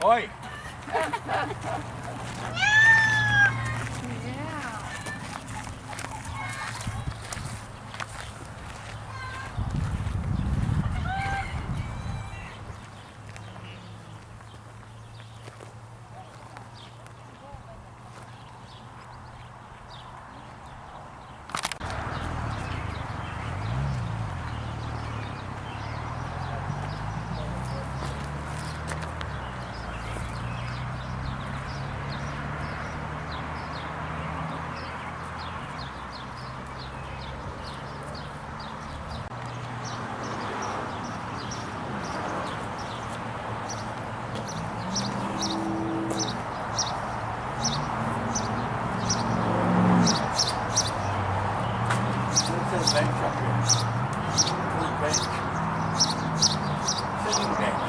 Oi! Bench up here. Little bench. Sitting bench.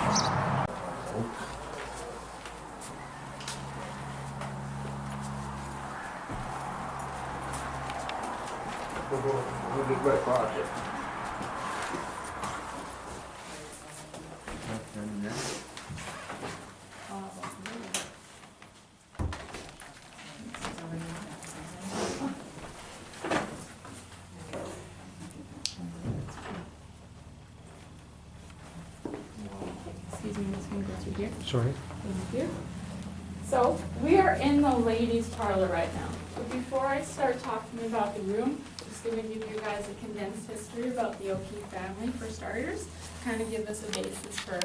We'll just right across it. Excuse me, I'm just going to go through here. Sorry. Thank you. So we are in the ladies' parlor right now. But before I start talking about the room, I'm just going to give you guys a condensed history about the Okeefe family for starters, kind of give us a basis for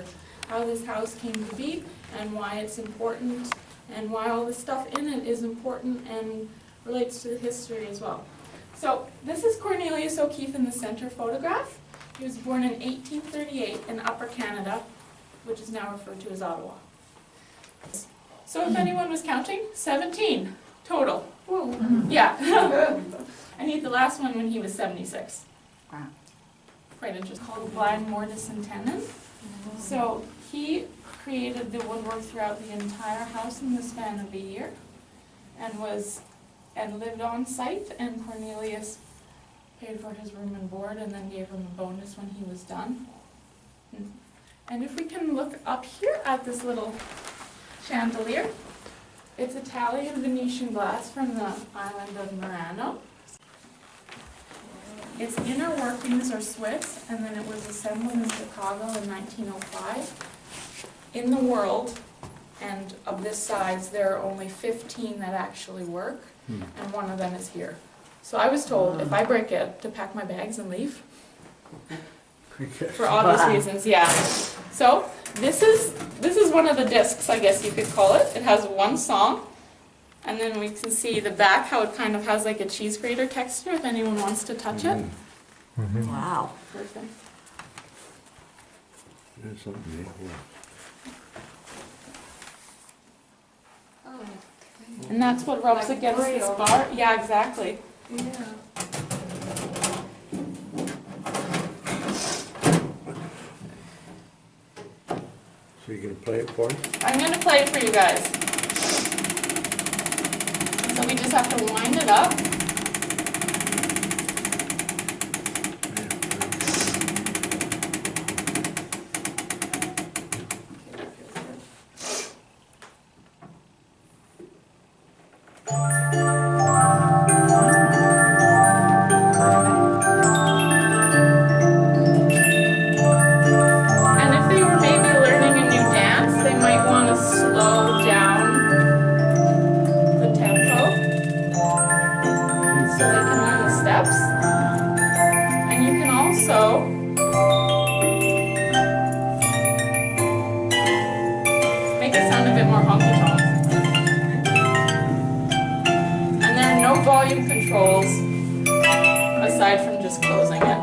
how this house came to be and why it's important and why all the stuff in it is important and relates to the history as well. So this is Cornelius Okeefe in the center photograph. He was born in 1838 in Upper Canada, which is now referred to as Ottawa. So if anyone was counting, 17 total. Whoa. Yeah. I need the last one when he was 76. Wow. Quite interesting. Called blind mortise and tenon. So he created the woodwork throughout the entire house in the span of a year, and lived on site. And Cornelius paid for his room and board, and then gave him a bonus when he was done. And if we can look up here at this little chandelier, it's Italian Venetian glass from the island of Vernon. Its inner workings are Swiss, and then it was assembled in Chicago in 1905. In the world, and of this size, there are only 15 that actually work, and one of them is here. So I was told if I break it, to pack my bags and leave. For obvious reasons, yeah. So this is one of the discs, I guess you could call it. It has one song, and then we can see the back, how it kind of has like a cheese grater texture if anyone wants to touch it. Wow. Perfect. There's something there. Oh, And that's what rubs Like against this Braille. bar. Yeah, exactly. yeah. So you're going to play it for us? I'm going to play it for you guys. So we just have to wind it up. And if they were maybe learning a new dance, they might want to slow down the tempo so they can learn the steps. And you can also make it sound a bit more honky-tonk. And there are no volume controls aside from just closing it.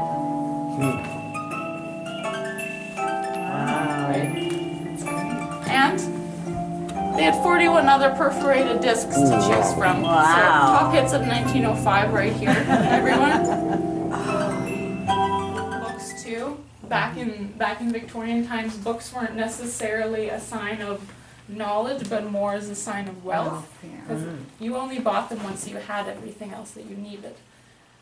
Right? And they had 41 other perforated discs to choose from. Wow. So top hits of 1905 right here, everyone. Books too. Back in Victorian times, books weren't necessarily a sign of knowledge, but more as a sign of wealth. Because you only bought them once you had everything else that you needed.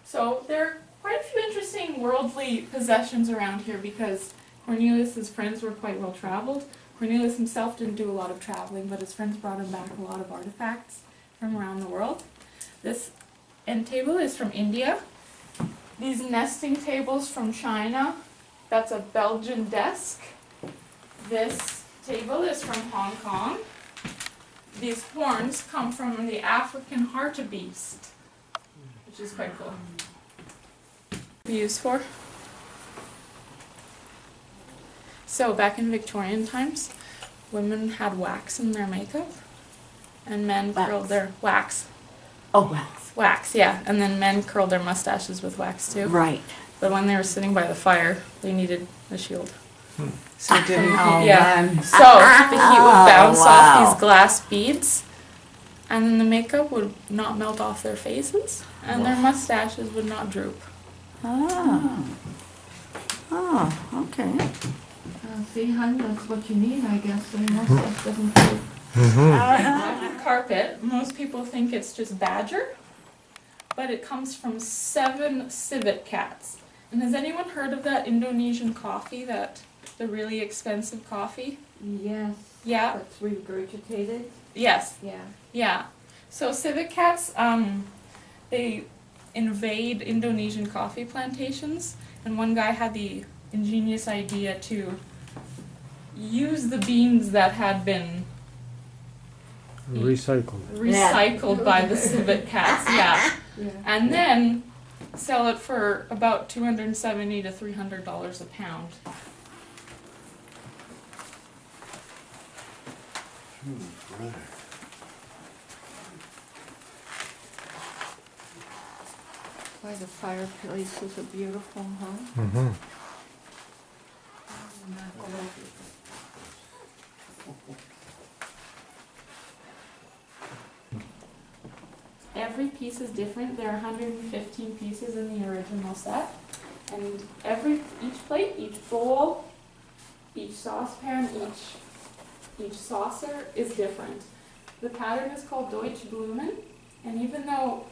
So there are quite a few interesting worldly possessions around here because Cornelius's friends were quite well traveled. Cornelius himself didn't do a lot of traveling, but his friends brought him back a lot of artifacts from around the world. This end table is from India. These nesting tables from China. That's a Belgian desk. This table is from Hong Kong. These horns come from the African hartebeest, which is quite cool. Used for. So back in Victorian times, women had wax in their makeup, and men curled their wax. Oh, wax. Wax, yeah, and then men curled their mustaches with wax too. Right. But when they were sitting by the fire, they needed a shield. So it didn't. Yeah. man. So the heat would bounce wow. off these glass beads, and then the makeup would not melt off their faces, and their mustaches would not droop. Oh. Oh, okay. See, hun, that's what you need, I guess, so most stuff doesn't do. Carpet, most people think it's just badger, but it comes from 7 civet cats. And has anyone heard of that Indonesian coffee, the really expensive coffee? Yes. Yeah. That's regurgitated. Yes. Yeah. Yeah. So civet cats, they invade Indonesian coffee plantations, and one guy had the ingenious idea to use the beans that had been recycled by the civet cats, yeah, Yeah. and then sell it for about $270 to $300 a pound. Why the fireplace is a beautiful home. Mm-hmm. Every piece is different. There are 115 pieces in the original set, and each plate, each bowl, each saucepan, each saucer is different. The pattern is called Deutsche Blumen, and even though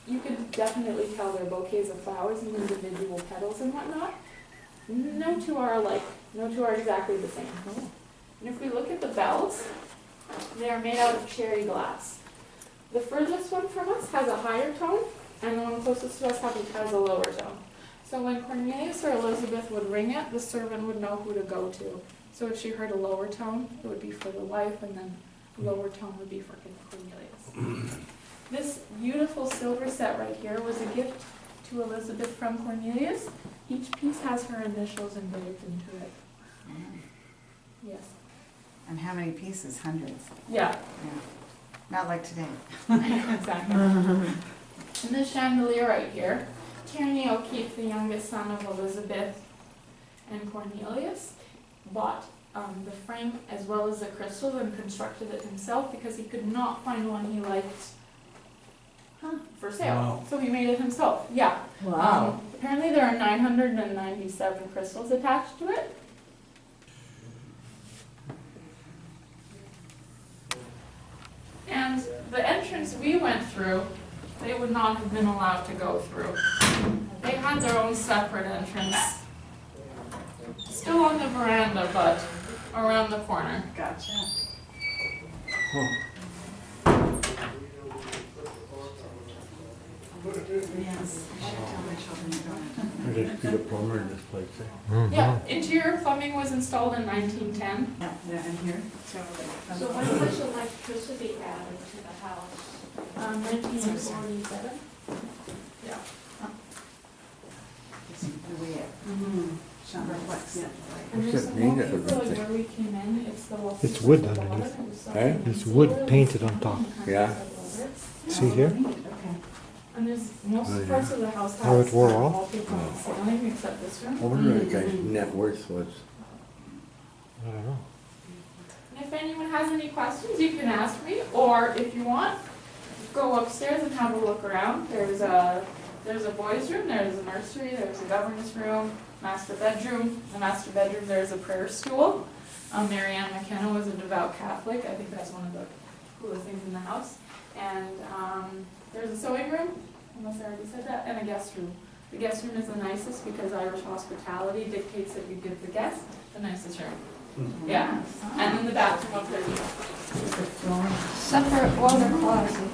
you can definitely tell they're bouquets of flowers and individual petals and whatnot, no two are alike. No two are exactly the same. And if we look at the bells, they are made out of cherry glass. The furthest one from us has a higher tone, and the one closest to us has a lower tone. So when Cornelius or Elizabeth would ring it, the servant would know who to go to. So if she heard a lower tone, it would be for the wife, and then a lower tone would be for Cornelius. This beautiful silver set right here was a gift to Elizabeth from Cornelius. Each piece has her initials engraved into it. Yes. And how many pieces? Hundreds. Yeah. Yeah. Not like today. Exactly. And this chandelier right here, Tierney Okeefe, the youngest son of Elizabeth and Cornelius, bought the frame as well as the crystals and constructed it himself because he could not find one he liked for sale. Wow. So he made it himself. Yeah. Wow. Apparently there are 997 crystals attached to it. And the entrance we went through, they would not have been allowed to go through. They had their own separate entrance. Still on the veranda, but around the corner. Gotcha. Yes, I should tell my children to go. There's a plumber in this place, eh? Mm-hmm. Yeah, interior plumbing was installed in 1910. Yeah, they're in here. So when was electricity added to the house? 1947. Yeah. The way it reflects it. And What's there's that some mean, more that people, little like thing? where we came in, it's the wall. It's wood underneath. Eh? It's wood painted on top. Yeah. See here? Okay. And there's most Oh, yeah. parts of the house has How it wore off? wallpaper on the ceiling except this I room. wonder what that guy's net worth was. I don't know. And if anyone has any questions, you can ask me, or if you want, go upstairs and have a look around. There's a boys' room, there's a nursery, there's a governess room, master bedroom. The master bedroom, there's a prayer stool. Marianne McKenna was a devout Catholic. I think that's one of the coolest things in the house. And there's a sewing room, unless I already said that, and a guest room. The guest room is the nicest because Irish hospitality dictates that you give the guest the nicest room. Yeah, and then the bathroom up there. Separate water closet.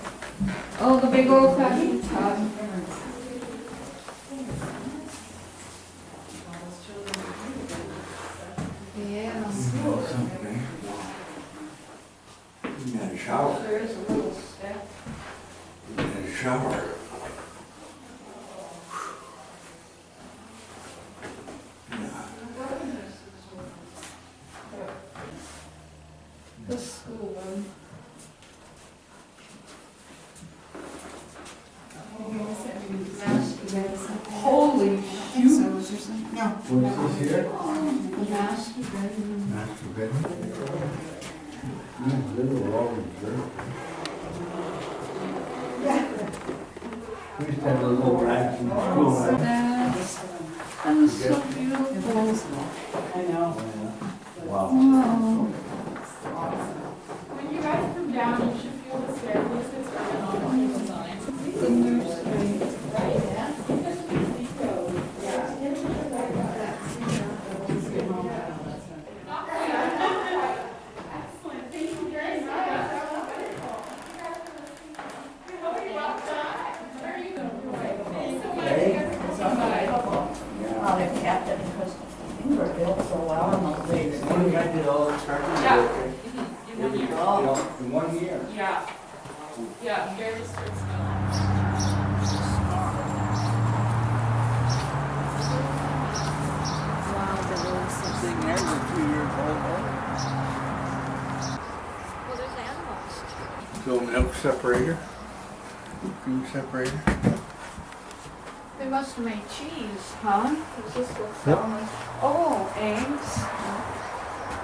Oh, the big old fashioned tub. Yeah. You got a shower. There is a little step. You got a shower. The school room. Holy shoot. No. What's this here? The master bedroom. Master bedroom. Little all reserved. We used to have those little racks in school. That is so beautiful. I know. Wow. Wow. When you guys come down, you should feel the staircase that's right on the design. The nursery. Excellent, thank you very much. Where are you going? Thanks so much. Oh, they've kept it because things were built so well in those days. One guy did all the carpentry Yeah. work there. In 1 year. In 1 year. Yeah. Yeah, very strict smell. Thing there was 2 years old. Well, there's animals. So milk separator, food separator. They must have made cheese, huh? 'Cause this looks Yep. almost, oh, eggs.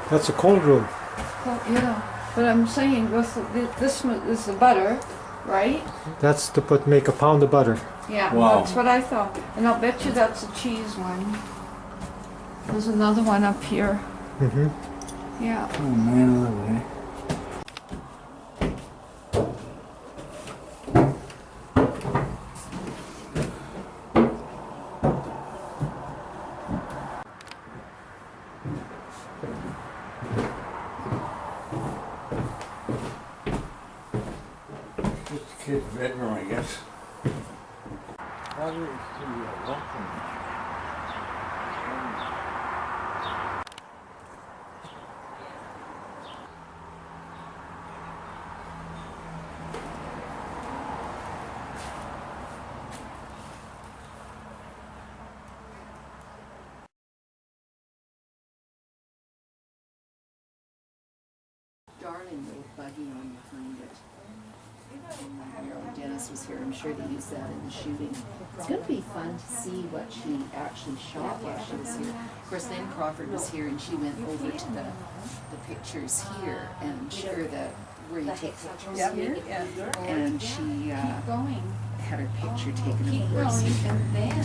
That's a cold room. Oh, yeah, but I'm saying this is the butter, right? That's to make a pound of butter. Yeah, Wow. that's what I thought. And I'll bet you that's a cheese one. There's another one up here. Mm-hmm. Yeah. Oh man, look at Just a kid's bedroom, I guess. Water is to welcome. Darling little buggy on behind it. Dennis was here, I'm sure they used that in the shooting. It's going to be fun to see what she actually shot while she was here. Of course, then Crawford was here and she went over to the pictures here and sure where you take pictures here. And she Going. had her picture taken, Keep of going, course. and then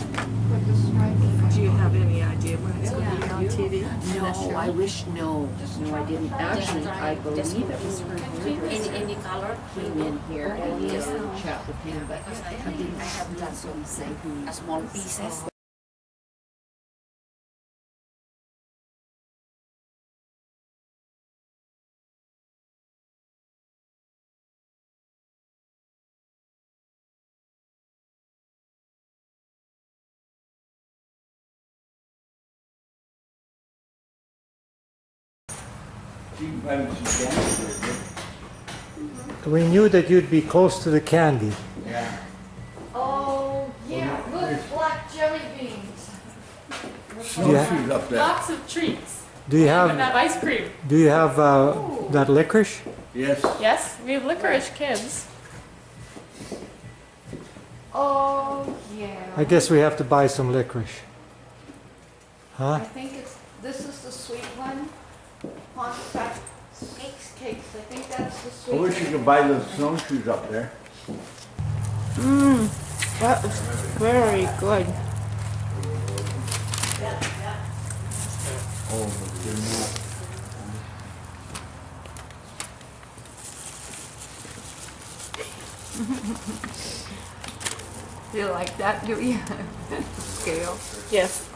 put the striping. Do you have any idea when it's going to be on TV? No, I wish, no, I didn't. Actually, I believe it was her hairdresser. Any color? Came in here and he had a chat with him, but I didn't say who. Small pieces. We knew that you'd be close to the candy. Yeah. Oh, yeah, look, black jelly beans. Snowshoes up there. Lots of treats. Do you And have have ice cream. that licorice? Yes. Yes, we have licorice kids. Oh, yeah. I guess we have to buy some licorice. I Huh? think this is the sweet one. Pontiac cakes, I think that's the I sweet wish you one. could buy those snowshoes up there. That is very good. Oh, but they're not. You like that, do you? Scale. Yes.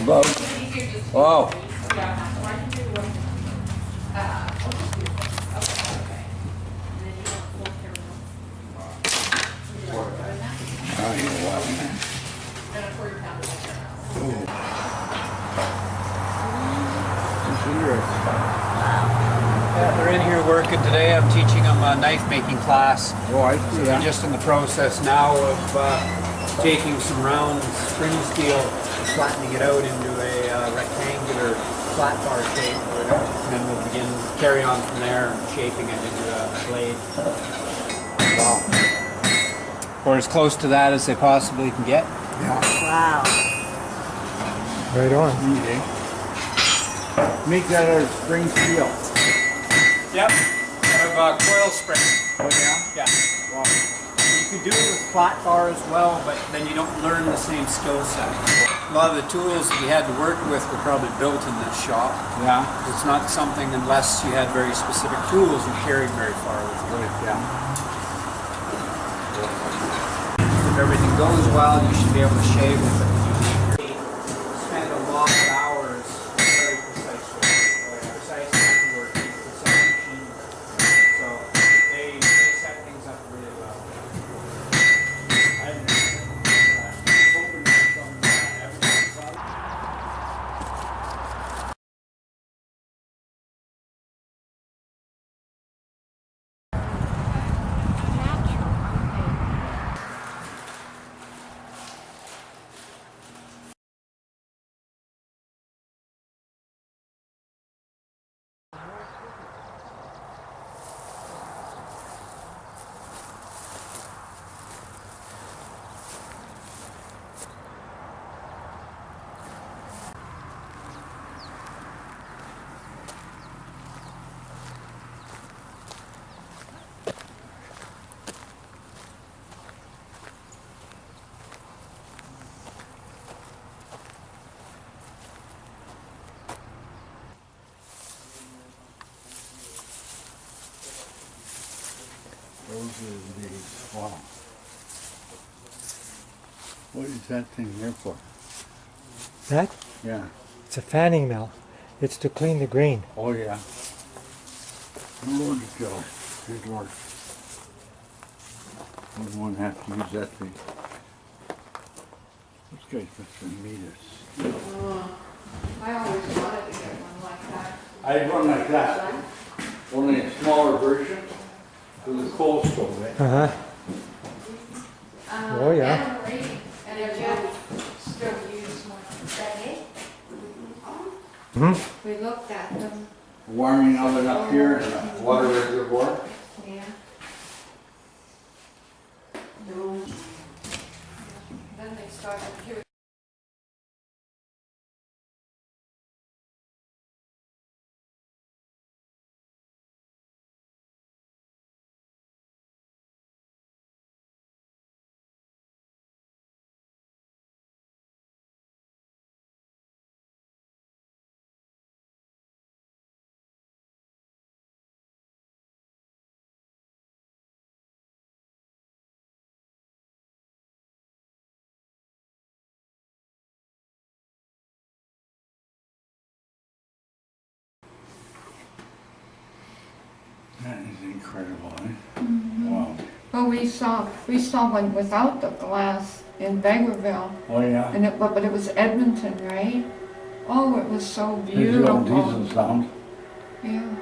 About. Wow. Oh, you're wild, man. Yeah, they're in here working today. I'm teaching them a knife making class. Oh, I So see they're that. just in the process now of taking some round spring steel and flattening it out into a rectangular flat bar shape. And then we'll begin carry on from there and shaping it into a blade. Wow. Or as close to that as they possibly can get. Yeah. Wow. Right on. Neat, eh? Make that out of spring steel. Yep. Out of coil spring. Oh, yeah? Yeah. Wow. You can do it with flat bar as well, but then you don't learn the same skill set. A lot of the tools that we had to work with were probably built in this shop. Yeah. It's not something, unless you had very specific tools, you carried very far with you. Right, yeah. If everything goes well, you should be able to shave with it. Spend a lot of hours very precisely. Precise handwork, precise machine work. So they set things up really well. I'm hoping to become everyone's son. Those are the days. Wow. What is that thing here for? That? Yeah. It's a fanning mill. It's to clean the grain. Oh, yeah. Lord, Joe. Good Lord. You won't have to use that thing. This guy's supposed to meet us. I always wanted to get one like that. I had one like that. Only a smaller version with a coal stove, eh? Uh-huh. Oh, yeah. And if you still use one. Mm-hmm. We looked at them, Warming oven up here and a water reservoir. yeah. Then they started giving That is incredible, eh? Wow. Well, we saw one without the glass in Vegreville, Oh, yeah. and but it was Edmonton, right? Oh, it was so There's the old beautiful. diesel sound. Yeah.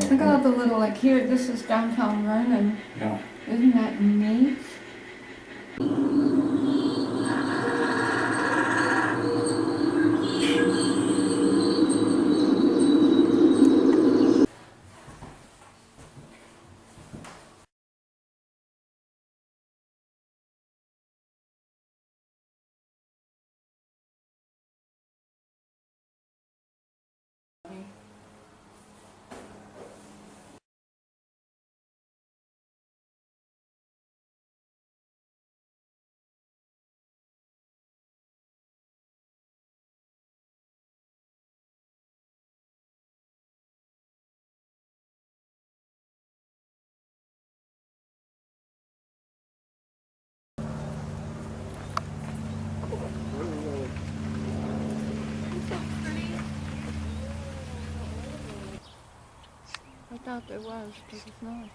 Look at all the little, like here, this is downtown Vernon. Yeah. Isn't that neat? thought there was, but it's not.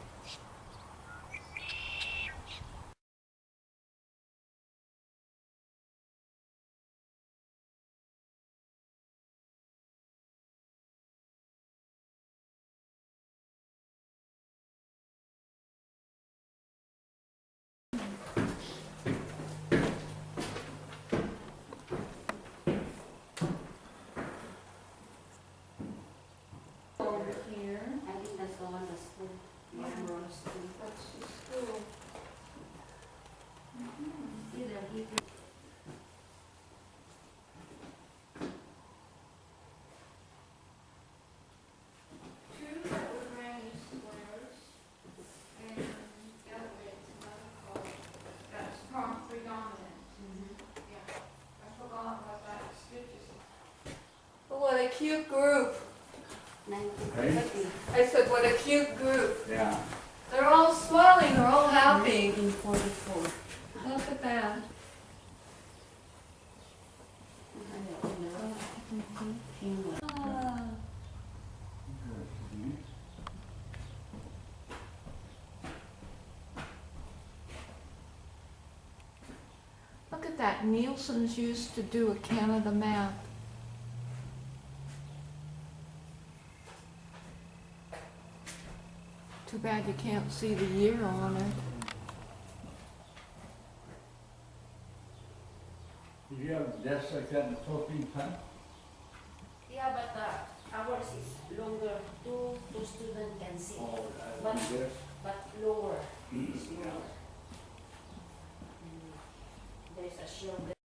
Over here. I think that's the one that's school. Yeah. That's the school. Two that were granny squares, and the other way it's another color. That's predominant. Yeah, I forgot what that stitch is. What a cute group. I said, what a cute group. Yeah. They're all smiling, they're all happy. 1944. Look at that. Ah. Look at that, Nielsen's used to do a Canada map. Too bad you can't see the year on it. Did you have desks like that in the Philippines, huh? Yeah, but ours is longer. Two students can see, Oh, But- this. but lower. It's lower. There's a shoulder.